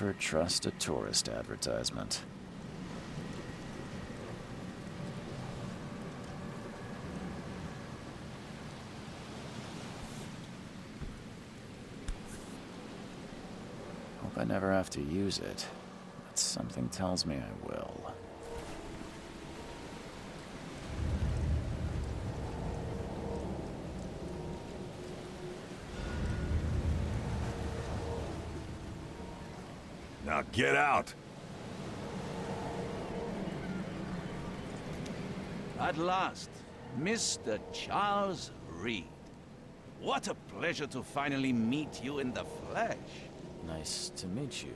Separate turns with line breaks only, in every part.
Never trust a tourist advertisement. Hope I never have to use it, but something tells me I will.
Now get out!
At last, Mr. Charles Reed. What a pleasure to finally meet you in the flesh.
Nice to meet you.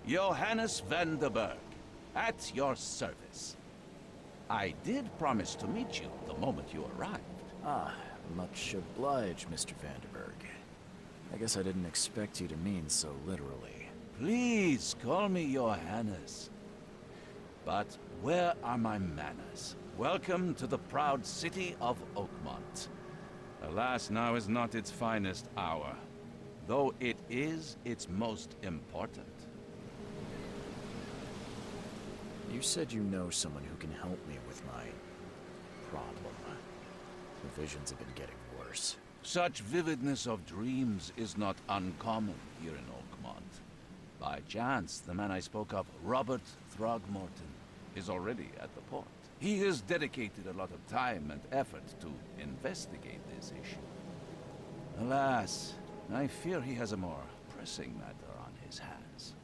Johannes van der Berg, at your service. I did promise to meet you the moment you arrived.
Ah, much obliged, Mr. Vanderberg. I guess I didn't expect you to mean so literally.
Please call me Johannes. But where are my manners? Welcome to the proud city of Oakmont. Alas, now is not its finest hour, though it is its most important.
You said you know someone who can help me with my problem. The visions have been getting worse.
Such vividness of dreams is not uncommon here in Oakmont. By chance, the man I spoke of, Robert Throgmorton, is already at the port. He has dedicated a lot of time and effort to investigate this issue. Alas, I fear he has a more pressing matter on his hands.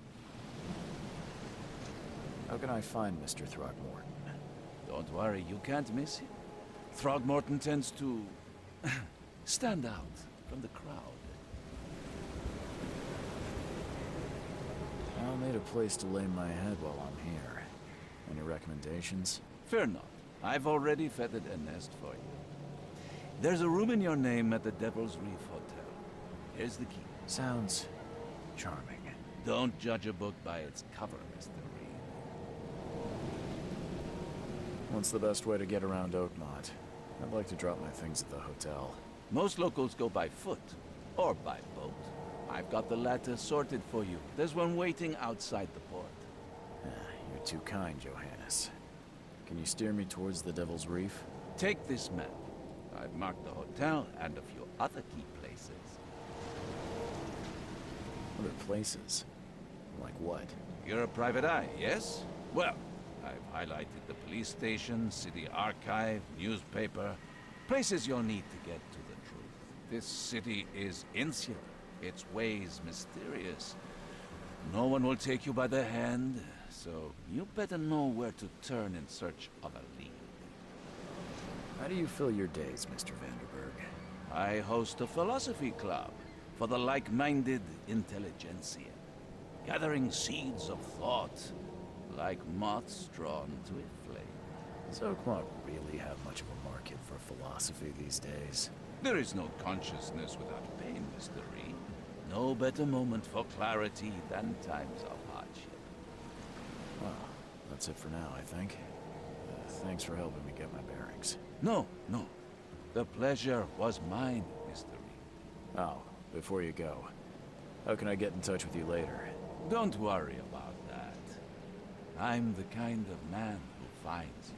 How can I find Mr. Throgmorton?
Don't worry, you can't miss him. Throgmorton tends to stand out from the crowd.
I'll need a place to lay my head while I'm here. Any recommendations?
Fear not. I've already feathered a nest for you. There's a room in your name at the Devil's Reef Hotel. Here's the key.
Sounds charming.
Don't judge a book by its cover, Mr. Reed.
What's the best way to get around Oakmont? I'd like to drop my things at the hotel.
Most locals go by foot, or by boat. I've got the latter sorted for you. There's one waiting outside the port.
You're too kind, Johannes. Can you steer me towards the Devil's Reef?
Take this map. I've marked the hotel and a few other key places.
Other places? Like what?
You're a private eye, yes? Well, I've highlighted the police station, city archive, newspaper. Places you'll need to get to the truth. This city is insular. Its ways mysterious. No one will take you by the hand, so you better know where to turn in search of a lead.
How do you fill your days, Mr. Vanderberg?
I host a philosophy club for the like-minded intelligentsia, gathering seeds of thought like moths drawn to a flame.
Does Oakmont really have much of a market for philosophy these days?
There is no consciousness without pain, Mr. Reed. No better moment for clarity than times of hardship.
Well, that's it for now, I think. Thanks for helping me get my bearings.
No. The pleasure was mine, Mr. Reed.
Oh, before you go, how can I get in touch with you later?
Don't worry about that. I'm the kind of man who finds you.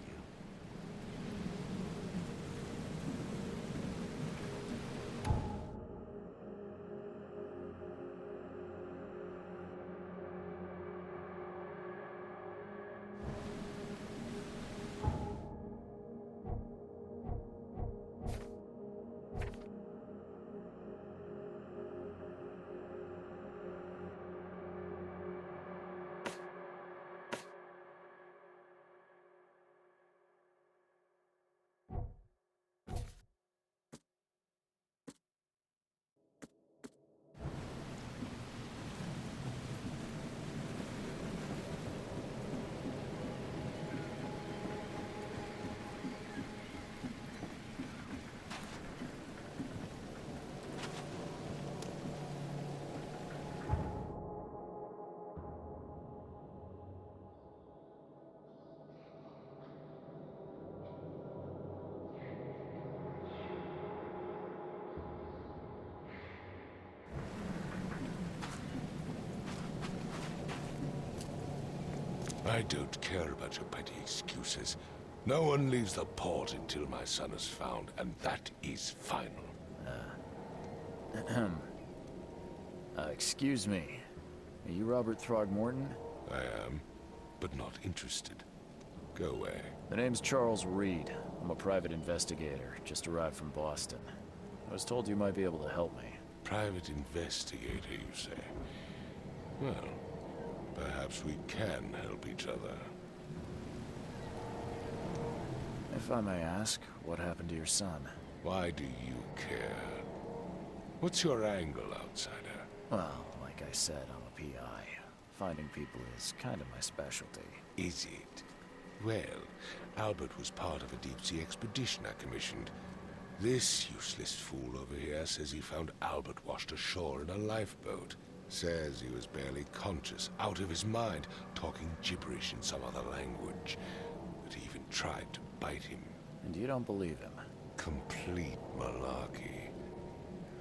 I don't care about your petty excuses. No one leaves the port until my son is found, and that is final.
Excuse me. Are you Robert Throgmorton?
I am, but not interested. Go away.
The name's Charles Reed. I'm a private investigator, just arrived from Boston. I was told you might be able to help me.
Private investigator, you say? Well, perhaps we can help each other.
If I may ask, what happened to your son?
Why do you care? What's your angle, outsider?
Well, like I said, I'm a PI. Finding people is kind of my specialty.
Is it? Well, Albert was part of a deep-sea expedition I commissioned. This useless fool over here says he found Albert washed ashore in a lifeboat. Says he was barely conscious, out of his mind, talking gibberish in some other language. That he even tried to bite him.
And you don't believe him?
Complete malarkey.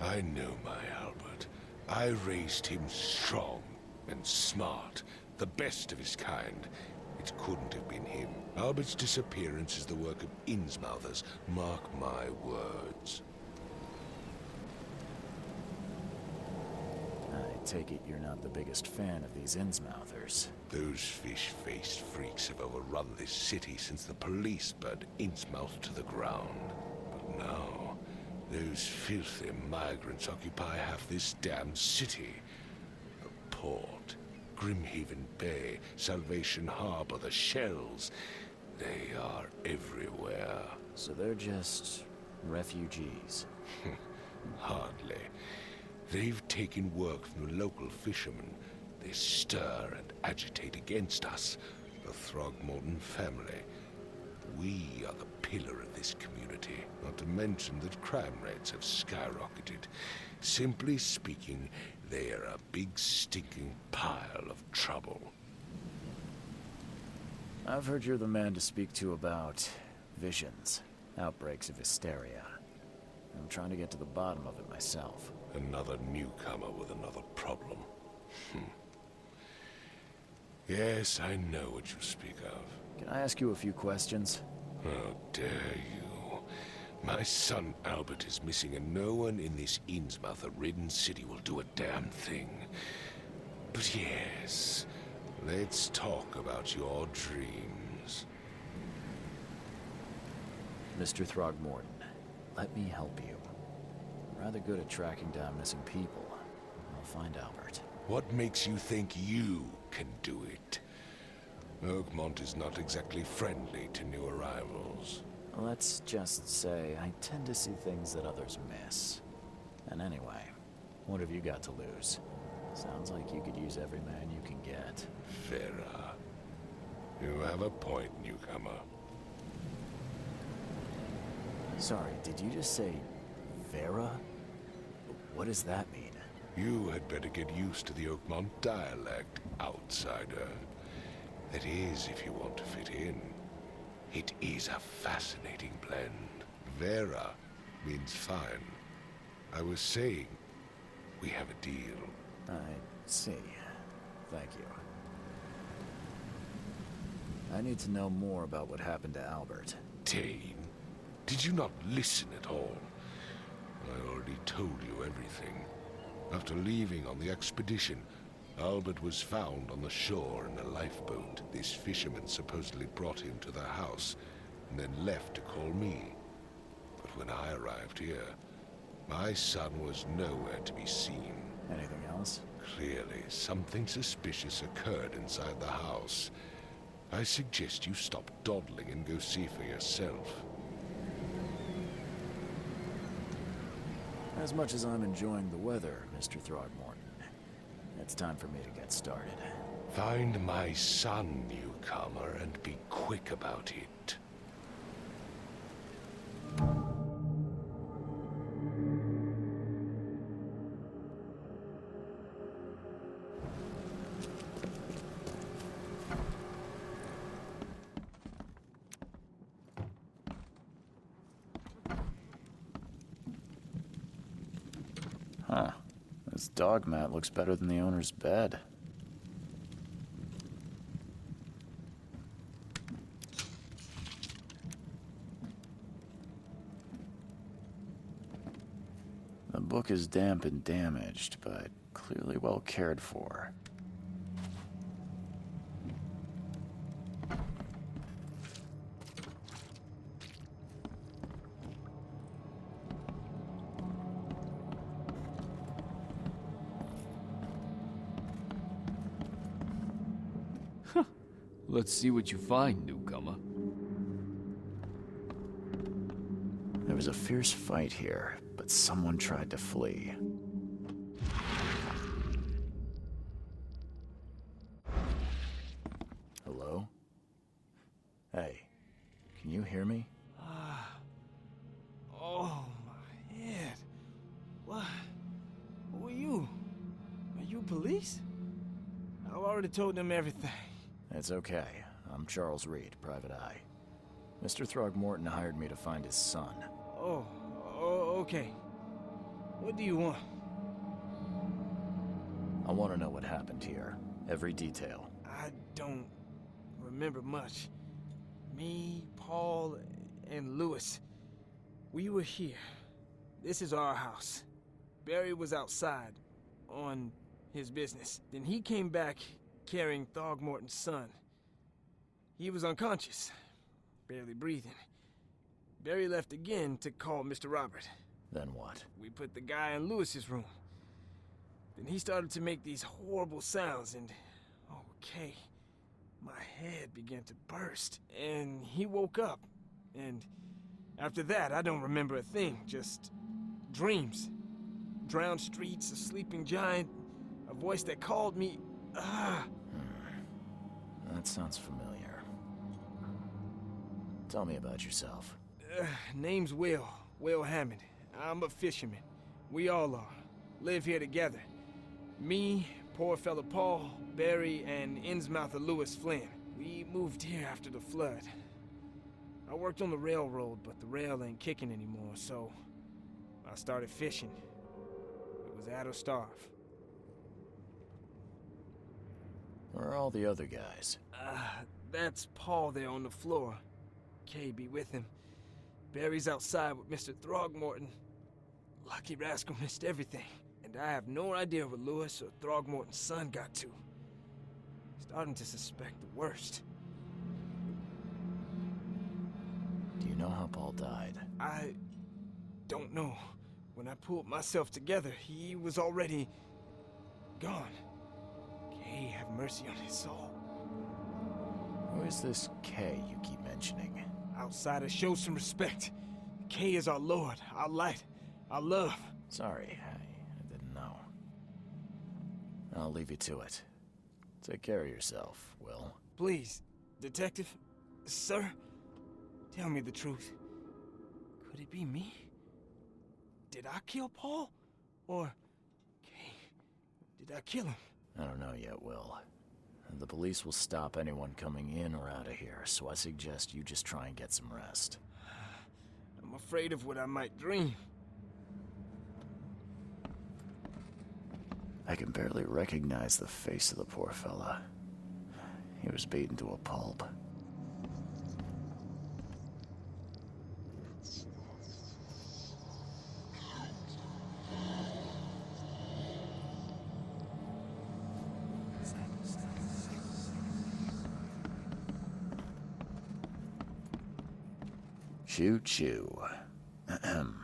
I know my Albert. I raised him strong and smart, the best of his kind. It couldn't have been him. Albert's disappearance is the work of Innsmouthers. Mark my words.
I take it you're not the biggest fan of these Innsmouthers.
Those fish-faced freaks have overrun this city since the police burned Innsmouth to the ground. But now, those filthy migrants occupy half this damned city. The port, Grimhaven Bay, Salvation Harbor, the Shells. They are everywhere.
So they're just refugees.
Hardly. They've taken work from the local fishermen. They stir and agitate against us, the Throgmorton family. We are the pillar of this community, not to mention that crime rates have skyrocketed. Simply speaking, they are a big stinking pile of trouble.
I've heard you're the man to speak to about visions, outbreaks of hysteria. I'm trying to get to the bottom of it myself.
Another newcomer with another problem. Yes, I know what you speak of.
Can I ask you a few questions?
How dare you? My son Albert is missing, and no one in this Innsmouth-ridden city will do a damn thing. But yes, let's talk about your dreams.
Mr. Throgmorton, let me help you. I'm rather good at tracking down missing people. I'll find Albert.
What makes you think you can do it? Oakmont is not exactly friendly to new arrivals.
Let's just say I tend to see things that others miss. And anyway, what have you got to lose? Sounds like you could use every man you can get.
Vera. You have a point, newcomer.
Sorry, did you just say Vera? What does that mean?
You had better get used to the Oakmont dialect, outsider. That is, if you want to fit in. It is a fascinating blend. Vera means fine. I was saying, we have a deal.
I see. Thank you. I need to know more about what happened to Albert.
Dane, did you not listen at all? I already told you everything. After leaving on the expedition, Albert was found on the shore in a lifeboat. This fisherman supposedly brought him to the house, and then left to call me. But when I arrived here, my son was nowhere to be seen.
Anything else?
Clearly, something suspicious occurred inside the house. I suggest you stop dawdling and go see for yourself.
As much as I'm enjoying the weather, Mr. Throgmorton, it's time for me to get started.
Find my son, newcomer, and be quick about it.
Huh. This dog mat looks better than the owner's bed. The book is damp and damaged, but clearly well cared for.
Let's see what you find, newcomer.
There was a fierce fight here, but someone tried to flee. Hello? Hey, can you hear me?
Oh, my head. What? Who are you? Are you police? I've already told them everything.
It's okay. I'm Charles Reed, Private Eye. Mr. Throgmorton hired me to find his son.
Oh, okay. What do you want?
I want to know what happened here. Every detail.
I don't remember much. Me, Paul, and Lewis. We were here. This is our house. Barry was outside, on his business. Then he came back carrying Throgmorton's son. He was unconscious, barely breathing. Barry left again to call Mr. Robert.
Then what?
We put the guy in Lewis's room. Then he started to make these horrible sounds and... okay. My head began to burst, and he woke up. And after that, I don't remember a thing, just dreams. Drowned streets, a sleeping giant, a voice that called me...
That sounds familiar. Tell me about yourself.
Name's Will Hammond. I'm a fisherman. We all are. Live here together. Me, poor fella Paul, Barry, and Innsmouther Lewis Flynn. We moved here after the flood. I worked on the railroad, but the rail ain't kicking anymore, so I started fishing. It was at or starve.
Where are all the other guys?
That's Paul there on the floor. Kay be with him. Barry's outside with Mr. Throgmorton. Lucky rascal missed everything. And I have no idea where Lewis or Throgmorton's son got to. Starting to suspect the worst.
Do you know how Paul died?
I don't know. When I pulled myself together, he was already gone. Kay have mercy on his soul.
Who is this K you keep mentioning?
Outsiders, show some respect. Kay is our lord, our light, our love.
Sorry, I didn't know. I'll leave you to it. Take care of yourself, Will.
Please, detective, sir, tell me the truth. Could it be me? Did I kill Paul? Or, Kay, did I kill him?
I don't know yet, Will. The police will stop anyone coming in or out of here, so I suggest you just try and get some rest.
I'm afraid of what I might dream.
I can barely recognize the face of the poor fella. He was beaten to a pulp. Choo choo. Ahem.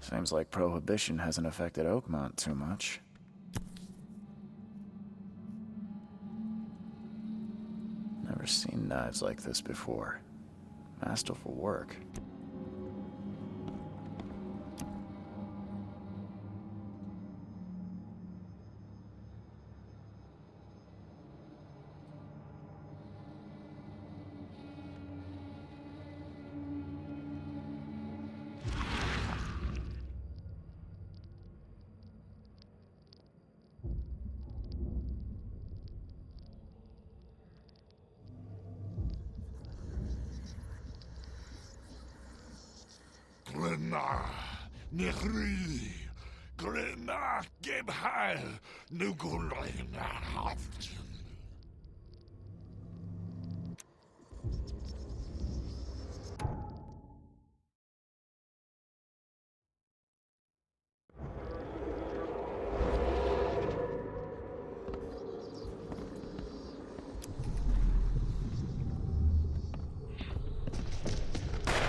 Seems like Prohibition hasn't affected Oakmont too much. Never seen knives like this before. Masterful work.
Na, Nihri, Grena, Gebheil, Nugulina.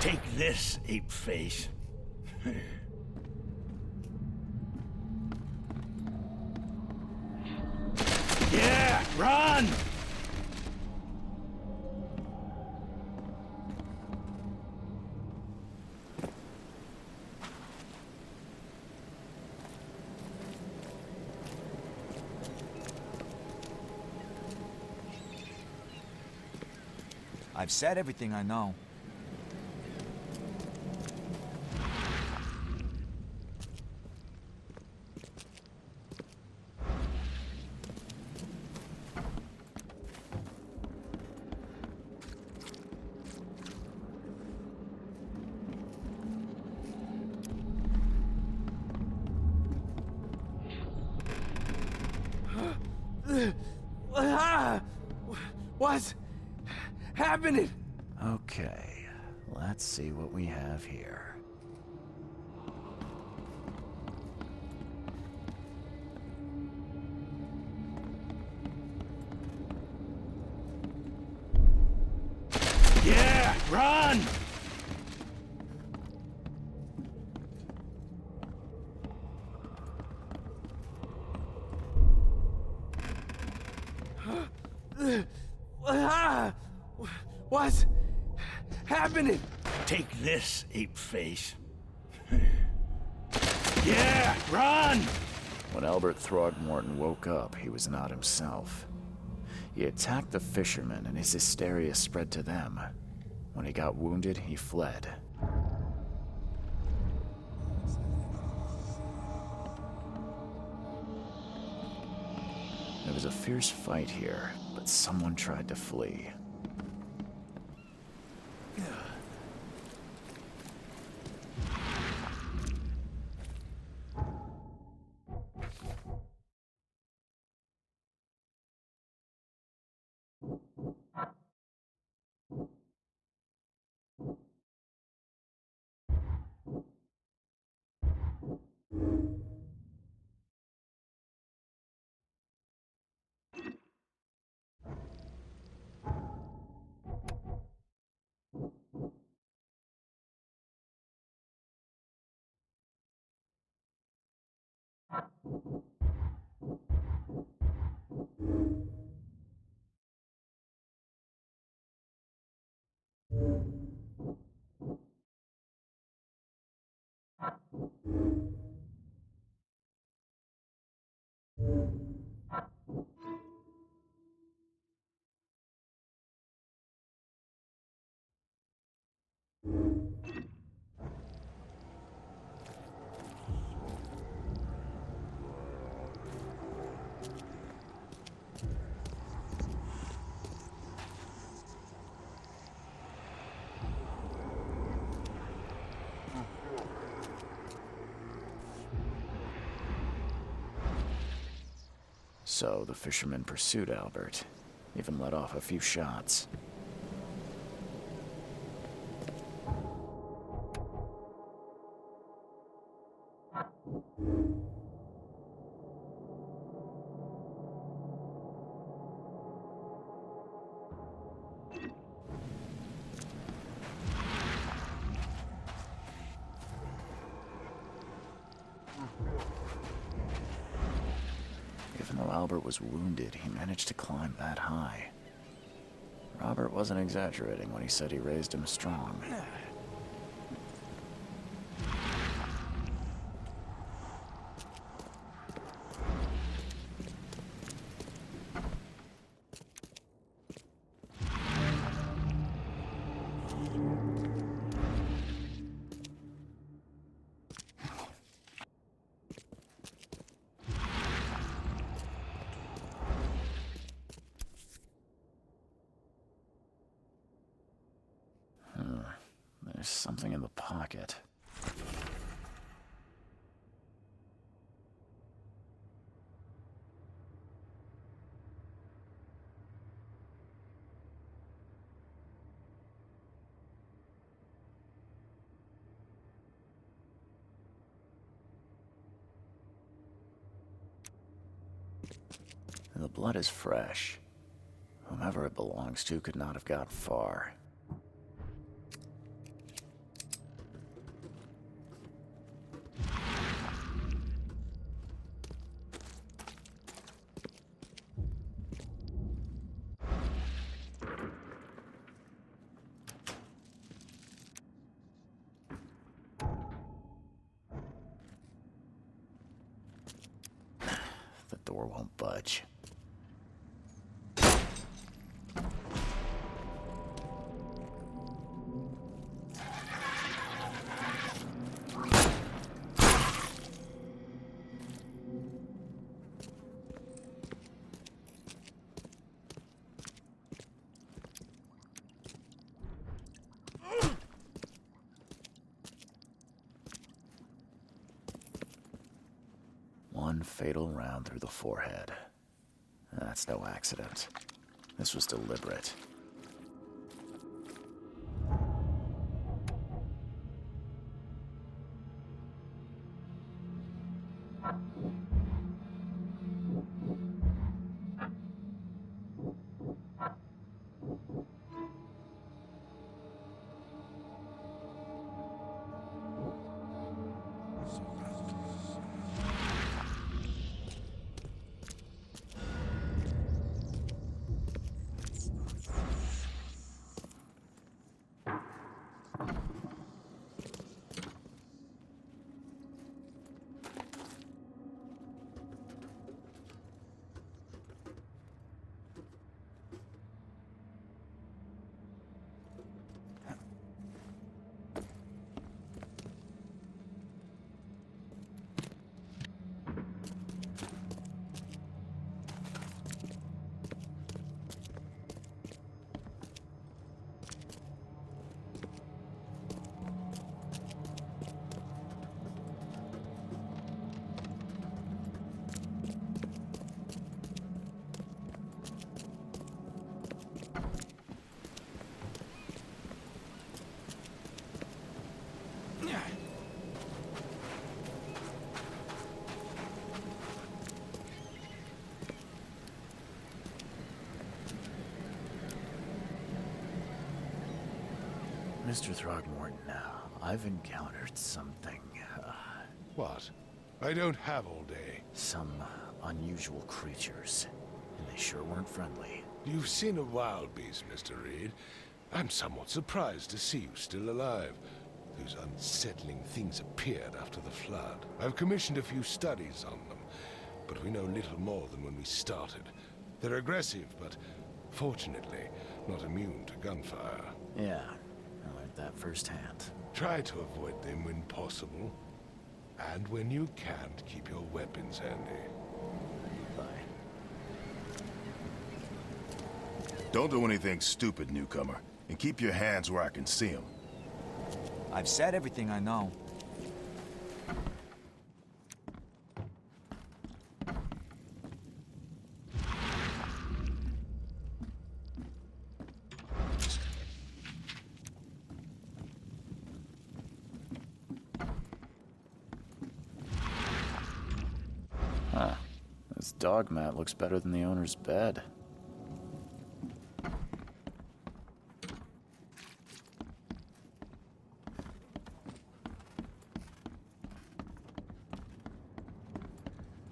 Take this, ape face. Yeah, run!
I've said everything I know.
What's happening?
Okay, let's see what we have here.
Yeah, run!
What's happening?
Take this, ape face. Yeah, run!
When Albert Throgmorton woke up, he was not himself. He attacked the fishermen, and his hysteria spread to them. When he got wounded, he fled. There was a fierce fight here, but someone tried to flee. So the fishermen pursued Albert, even let off a few shots. Even though Albert was wounded, he managed to climb that high. Robert wasn't exaggerating when he said he raised him strong. There's something in the pocket. The blood is fresh. Whomever it belongs to could not have got far. The door won't budge. One fatal round through the forehead. That's no accident. This was deliberate. Mr. Throgmorton, I've encountered something,
What? I don't have all day.
some unusual creatures, and they sure weren't friendly.
You've seen a wild beast, Mr. Reed. I'm somewhat surprised to see you still alive. Those unsettling things appeared after the flood. I've commissioned a few studies on them, but we know little more than when we started. They're aggressive, but fortunately not immune to gunfire.
Yeah, I learned that firsthand.
Try to avoid them when possible. And when you can't, keep your weapons handy.
Bye.
Don't do anything stupid, newcomer. And keep your hands where I can see them.
I've said everything I know.
Huh. This dog mat looks better than the owner's bed.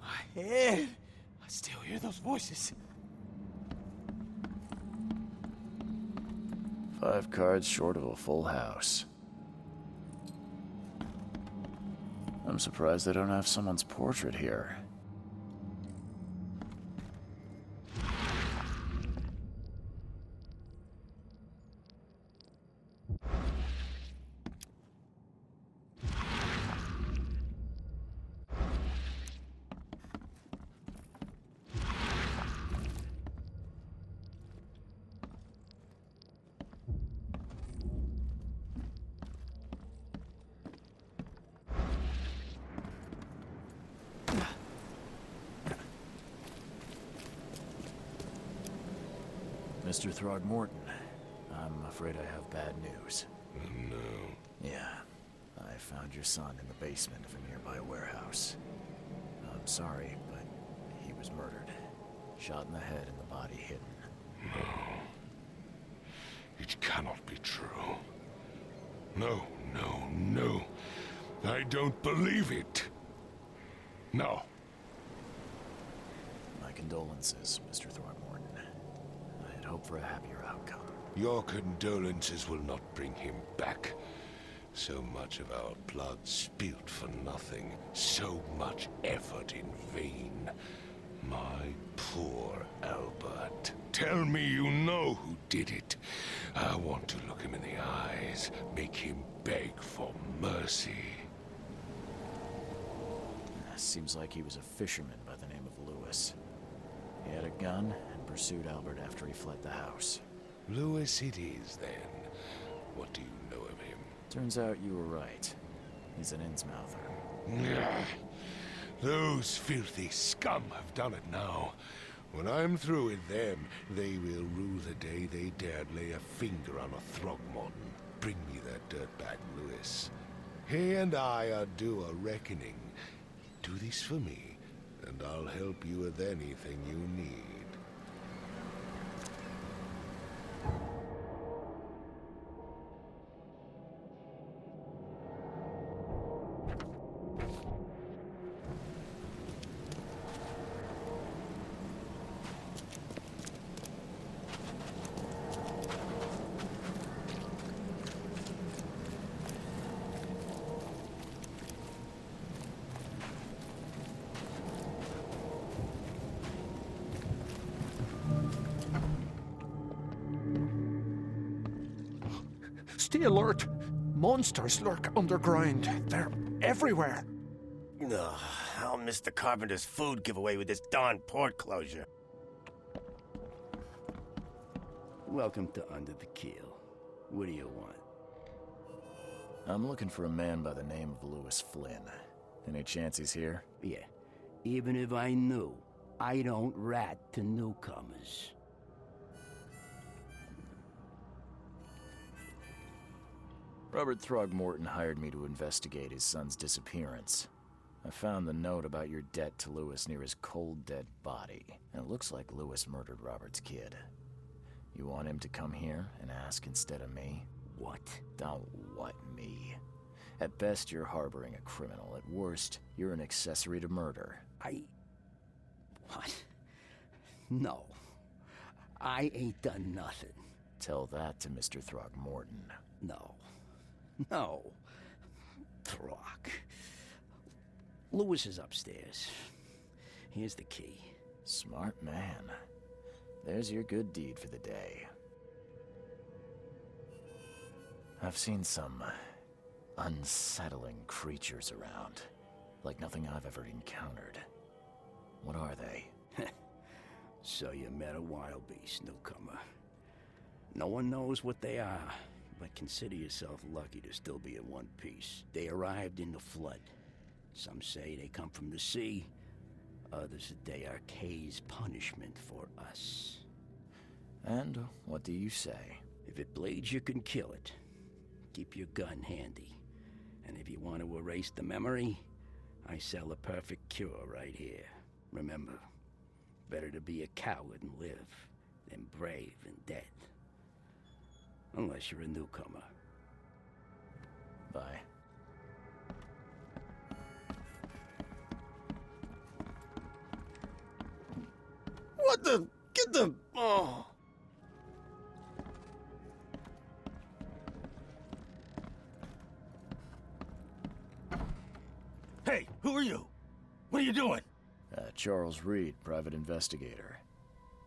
My head! I still hear those voices.
5 cards short of a full house. I'm surprised they don't have someone's portrait here. Mr. Throgmorton, I'm afraid I have bad news.
No.
Yeah, I found your son in the basement of a nearby warehouse. I'm sorry, but he was murdered. Shot in the head and the body hidden.
It cannot be true. No, no, no. I don't believe it. No.
My condolences, Mr. Throckmorton. I had hoped for a happier outcome.
Your condolences will not bring him back. So much of our blood spilt for nothing. So much effort in vain. My poor Albert. Tell me you know who did it. I want to look him in the eyes, make him beg for mercy.
Seems like he was a fisherman by the name of Lewis. He had a gun and pursued Albert after he fled the house.
Lewis it is, then. What do you know of him?
Turns out you were right. He's an Innsmouther.
Those filthy scum have done it now. When I'm through with them, they will rue the day they dared lay a finger on a Throgmorton. Bring me that dirtbag Lewis. He and I are due a reckoning. Do this for me, and I'll help you with anything you need.
Stay alert! Monsters lurk underground. They're everywhere.
Ugh, I'll miss the carpenter's food giveaway with this darn port closure. Welcome to Under the Keel. What do you want?
I'm looking for a man by the name of Lewis Flynn. Any chance he's here?
Yeah, even if I knew, I don't rat to newcomers.
Robert Throgmorton hired me to investigate his son's disappearance. I found the note about your debt to Lewis near his cold, dead body, and it looks like Lewis murdered Robert's kid. You want him to come here and ask instead of me?
What?
Don't what me. At best, you're harboring a criminal. At worst, you're an accessory to murder.
What? No. I ain't done nothing.
Tell that to Mr. Throgmorton.
No. No. Throck. Lewis is upstairs. Here's the key.
Smart man. There's your good deed for the day. I've seen some unsettling creatures around. Like nothing I've ever encountered. What are they?
So you met a wild beast, newcomer. No one knows what they are, but consider yourself lucky to still be in one piece. They arrived in the flood. Some say they come from the sea. Others that they are Kay's punishment for us.
And what do you say?
If it bleeds, you can kill it. Keep your gun handy. And if you want to erase the memory, I sell a perfect cure right here. Remember, better to be a coward and live than brave and dead. Unless you're a newcomer.
Bye.
What the? Get the... Oh.
Hey, who are you? What are you doing?
Charles Reed, private investigator.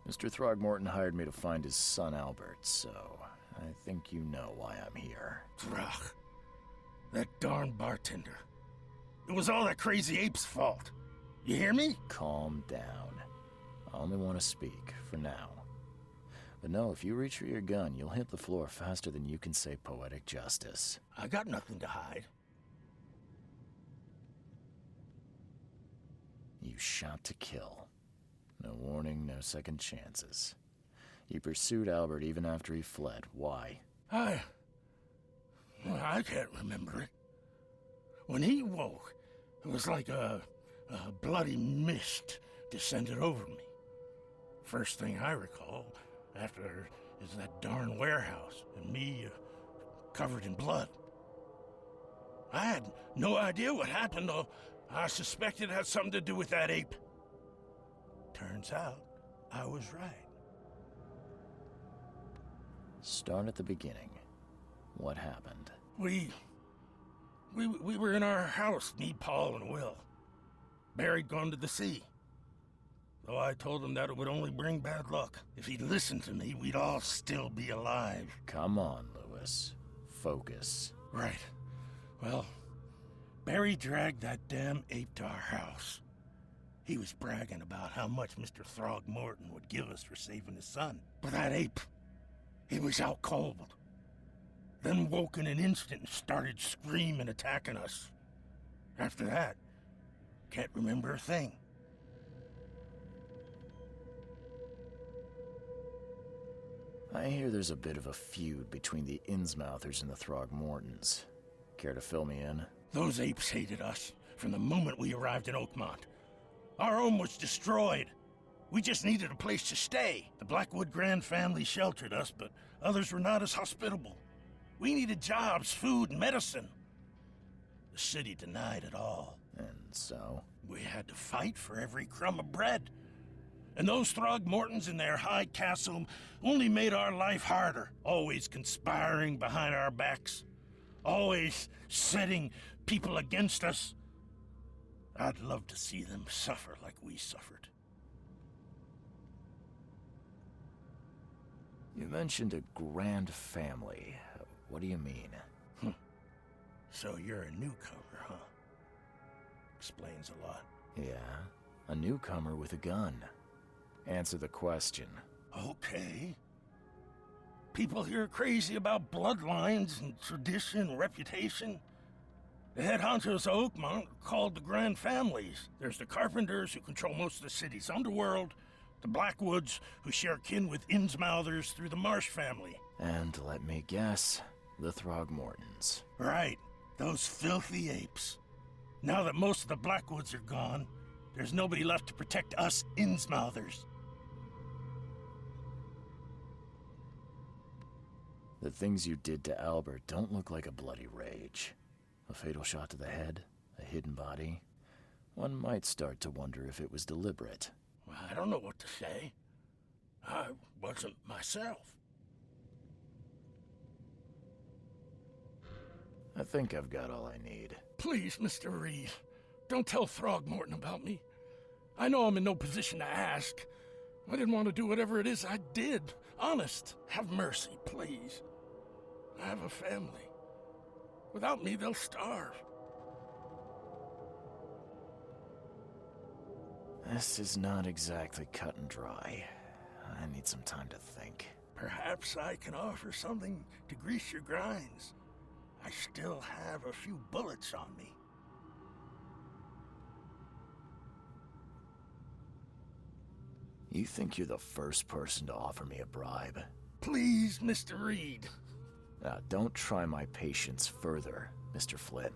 Mr. Throgmorton hired me to find his son Albert, so I think you know why I'm here.
Throg. That darn bartender. It was all that crazy ape's fault. You hear me?
Calm down. I only want to speak, for now. But no, if you reach for your gun, you'll hit the floor faster than you can say poetic justice.
I got nothing to hide.
You shot to kill. No warning, no second chances. You pursued Albert even after he fled. Why?
I can't remember it. When he woke, it was like a bloody mist descended over me. First thing I recall after is that darn warehouse and me covered in blood. I had no idea what happened, though. I suspected it had something to do with that ape. Turns out, I was right.
Start at the beginning. What happened?
We were in our house, me, Paul, and Will. Barry'd gone to the sea. Though I told him that it would only bring bad luck. If he'd listened to me, we'd all still be alive.
Come on, Lewis. Focus.
Right. Well, Barry dragged that damn ape to our house. He was bragging about how much Mr. Throgmorton would give us for saving his son. But that ape, he was out cold. Then woke in an instant and started screaming, attacking us. After that, can't remember a thing.
I hear there's a bit of a feud between the Innsmouthers and the Throgmortons. Care to fill me in?
Those apes hated us from the moment we arrived in Oakmont. Our home was destroyed. We just needed a place to stay. The Blackwood Grand family sheltered us, but others were not as hospitable. We needed jobs, food, and medicine. The city denied it all.
And so?
We had to fight for every crumb of bread. And those Throgmortons in their high castle only made our life harder, always conspiring behind our backs, always setting people against us. I'd love to see them suffer like we suffered.
You mentioned a grand family. What do you mean?
So you're a newcomer, huh? Explains a lot.
Yeah, a newcomer with a gun. Answer the question.
Okay. People here are crazy about bloodlines and tradition and reputation. The head honchos of Oakmont are called the Grand Families. There's the Carpenters, who control most of the city's underworld, the Blackwoods, who share kin with Innsmouthers through the Marsh family.
And let me guess, the Throgmortons.
Right, those filthy apes. Now that most of the Blackwoods are gone, there's nobody left to protect us Innsmouthers.
The things you did to Albert don't look like a bloody rage. A fatal shot to the head, a hidden body. One might start to wonder if it was deliberate.
I don't know what to say. I wasn't myself.
I think I've got all I need.
Please, Mr. Reed, don't tell Throgmorton about me. I know I'm in no position to ask. I didn't want to do whatever it is I did. Honest, have mercy, please. I have a family. Without me, they'll starve.
This is not exactly cut and dry. I need some time to think.
Perhaps I can offer something to grease your grinds. I still have a few bullets on me.
You think you're the first person to offer me a bribe?
Please, Mr. Reed.
Now, don't try my patience further, Mr. Flynn.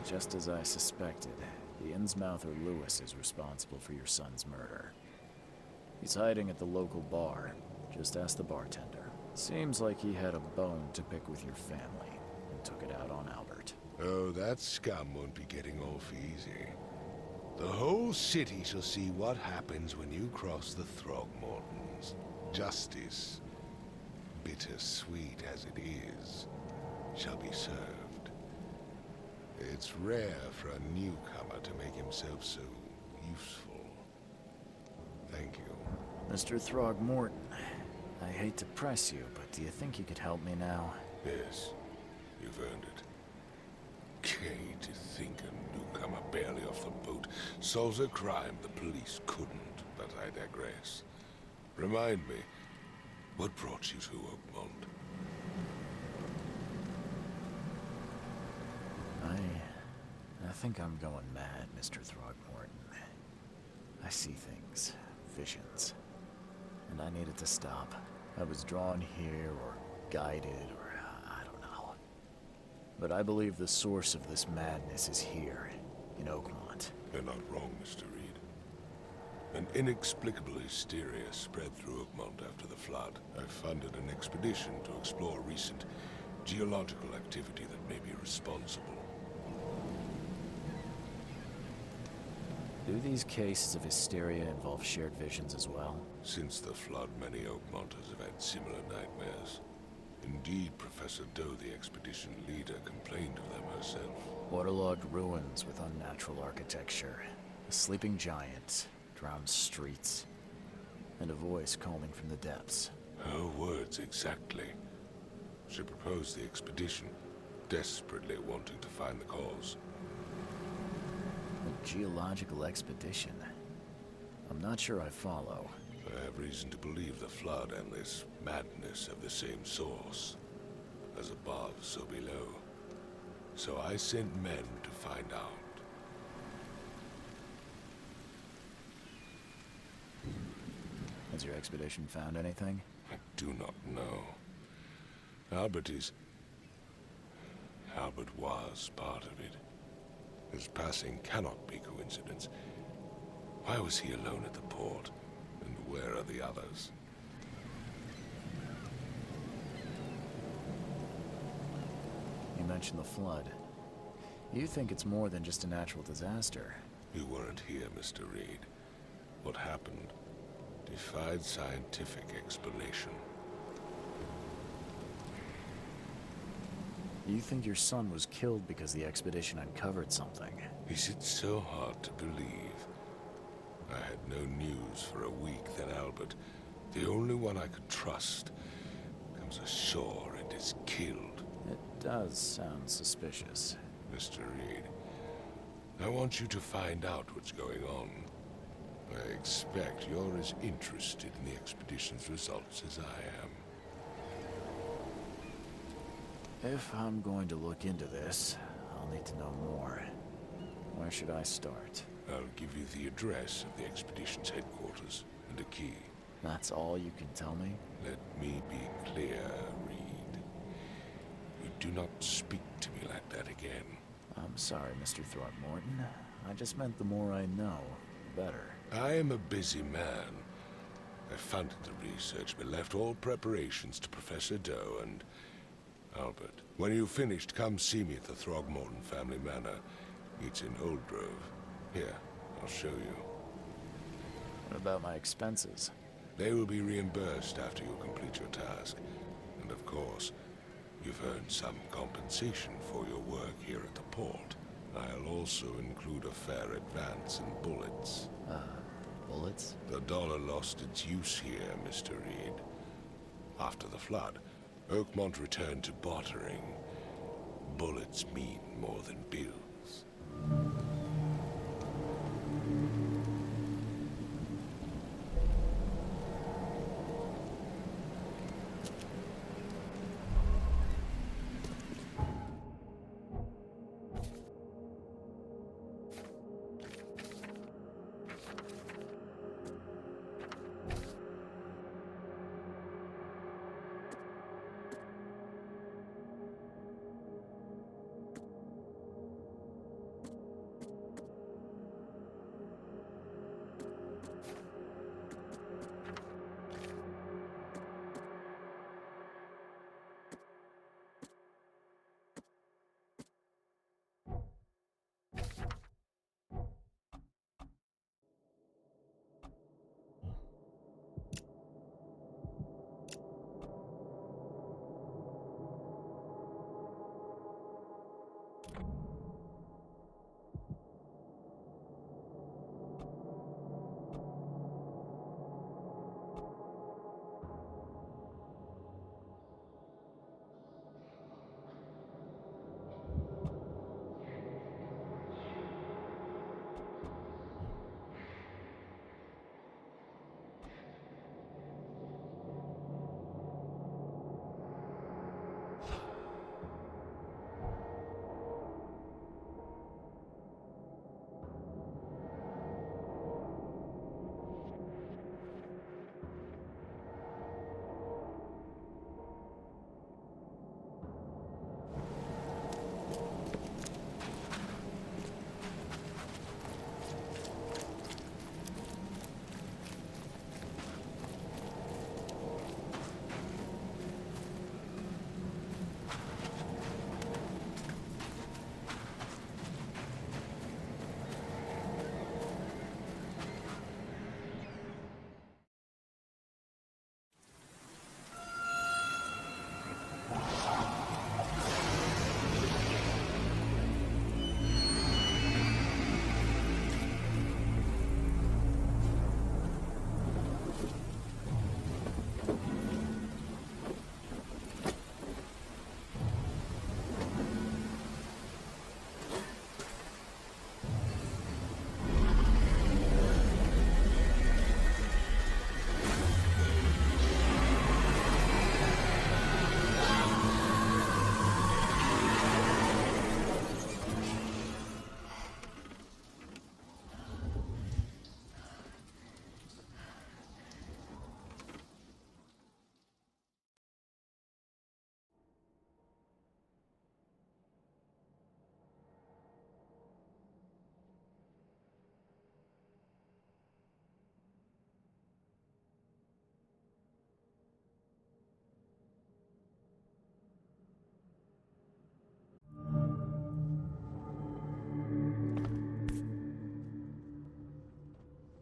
Just as I suspected, the Innsmouth or Lewis is responsible for your son's murder. He's hiding at the local bar. Just ask the bartender. Seems like he had a bone to pick with your family and took it out on Albert.
Oh, that scum won't be getting off easy. The whole city shall see what happens when you cross the Throgmortons. Justice, bittersweet as it is, shall be served. It's rare for a newcomer to make himself so useful. Thank you.
Mr. Throgmorton, I hate to press you, but do you think you could help me now?
Yes, you've earned it. Gay to think a newcomer barely off the boat solves a crime the police couldn't, but I digress. Remind me, what brought you to Oakmont?
I think I'm going mad, Mr. Throgmorton. I see things, visions, and I needed to stop. I was drawn here, or guided, or I don't know. But I believe the source of this madness is here, in Oakmont.
You're not wrong, Mr. Reed. An inexplicable hysteria spread through Oakmont after the flood. I funded an expedition to explore recent geological activity that may be responsible.
Do these cases of hysteria involve shared visions as well?
Since the flood, many Oakmonters have had similar nightmares. Indeed, Professor Doe, the expedition leader, complained of them herself.
Waterlogged ruins with unnatural architecture, a sleeping giant, drowned streets, and a voice calling from the depths.
Her words exactly. She proposed the expedition, desperately wanting to find the cause.
A geological expedition? I'm not sure I follow.
I have reason to believe the flood and this madness have the same source. As above, so below. So I sent men to find out.
Has your expedition found anything?
I do not know. Albert was part of it. His passing cannot be coincidence. Why was he alone at the port? And where are the others?
You mentioned the flood. You think it's more than just a natural disaster?
You weren't here, Mr. Reed. What happened defied scientific explanation.
You think your son was killed because the expedition uncovered something?
Is it so hard to believe? I had no news for a week, then Albert, the only one I could trust, comes ashore and is killed.
It does sound suspicious.
Mr. Reed, I want you to find out what's going on. I expect you're as interested in the expedition's results as I am.
If I'm going to look into this, I'll need to know more. Where should I start?
I'll give you the address of the expedition's headquarters and a key.
That's all you can tell me?
Let me be clear, Reed. You do not speak to me like that again.
I'm sorry, Mr. Throgmorton. I just meant the more I know, the better.
I am a busy man. I funded the research, but left all preparations to Professor Doe and Albert. When you've finished, come see me at the Throgmorton family manor. It's in Old Grove. Here, I'll show you.
What about my expenses?
They will be reimbursed after you complete your task. And of course, you've earned some compensation for your work here at the port. I'll also include a fair advance in bullets.
Bullets?
The dollar lost its use here, Mr. Reed. After the flood, Oakmont returned to bartering. Bullets mean more than bills.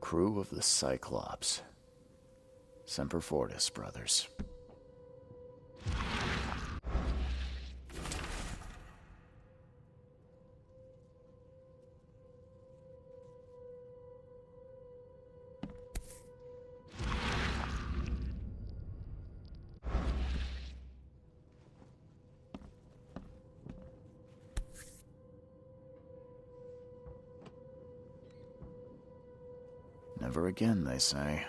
Crew of the Cyclops. Semper Fortis, brothers. Never again, they say.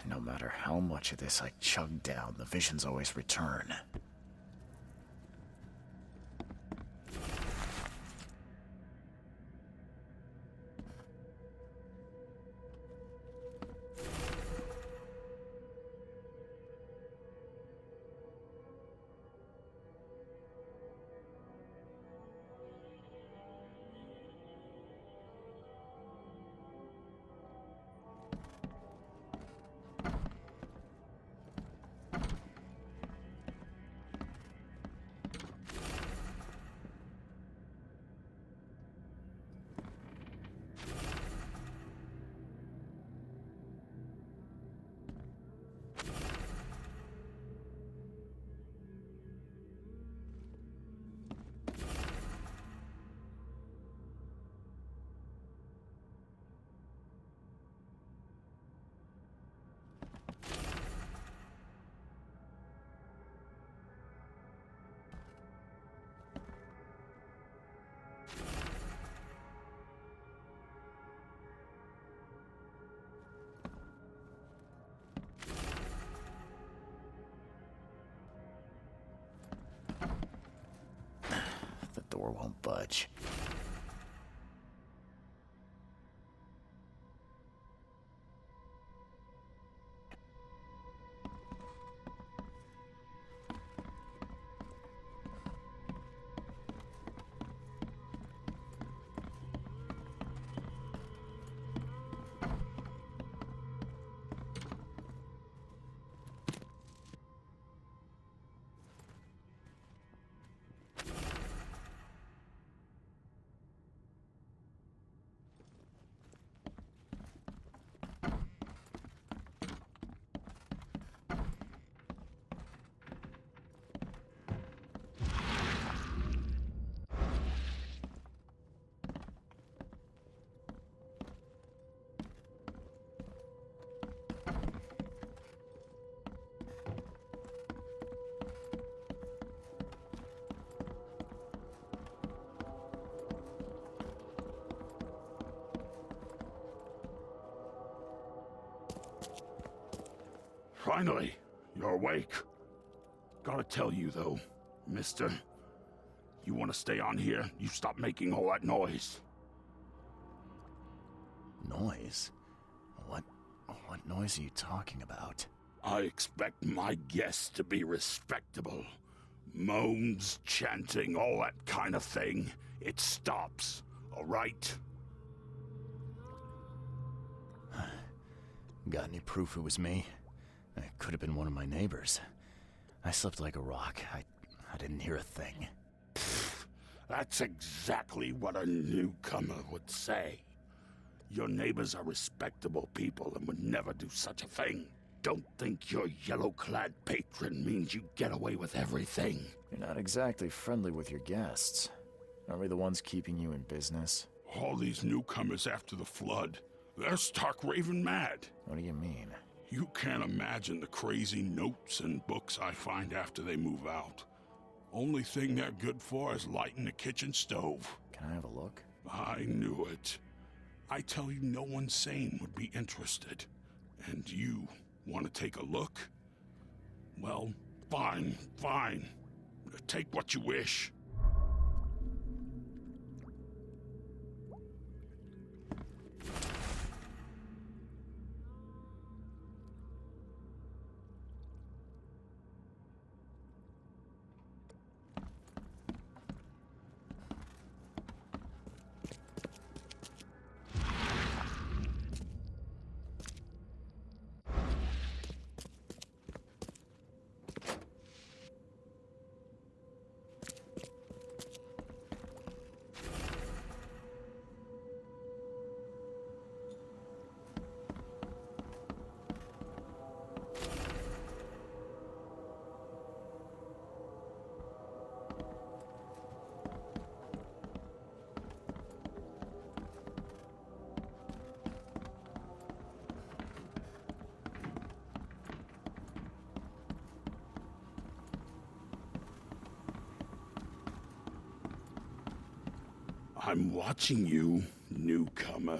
No matter how much of this I chug down, the visions always return. The door won't budge.
Finally, you're awake. Gotta tell you, though, mister, you want to stay on here, you stop making all that noise.
Noise? What noise are you talking about?
I expect my guests to be respectable. Moans, chanting, all that kind of thing. It stops, all right?
Got any proof it was me? It could have been one of my neighbors. I slept like a rock. I didn't hear a thing.
That's exactly what a newcomer would say. Your neighbors are respectable people and would never do such a thing. Don't think your yellow-clad patron means you get away with everything.
You're not exactly friendly with your guests. Are we the ones keeping you in business?
All these newcomers after the flood, they're stark raving mad.
What do you mean?
You can't imagine the crazy notes and books I find after they move out. Only thing they're good for is lighting the kitchen stove.
Can I have a look?
I knew it.
I tell you, no one sane would be interested. And you want to take a look? Well, fine, fine. Take what you wish. I'm watching you, newcomer.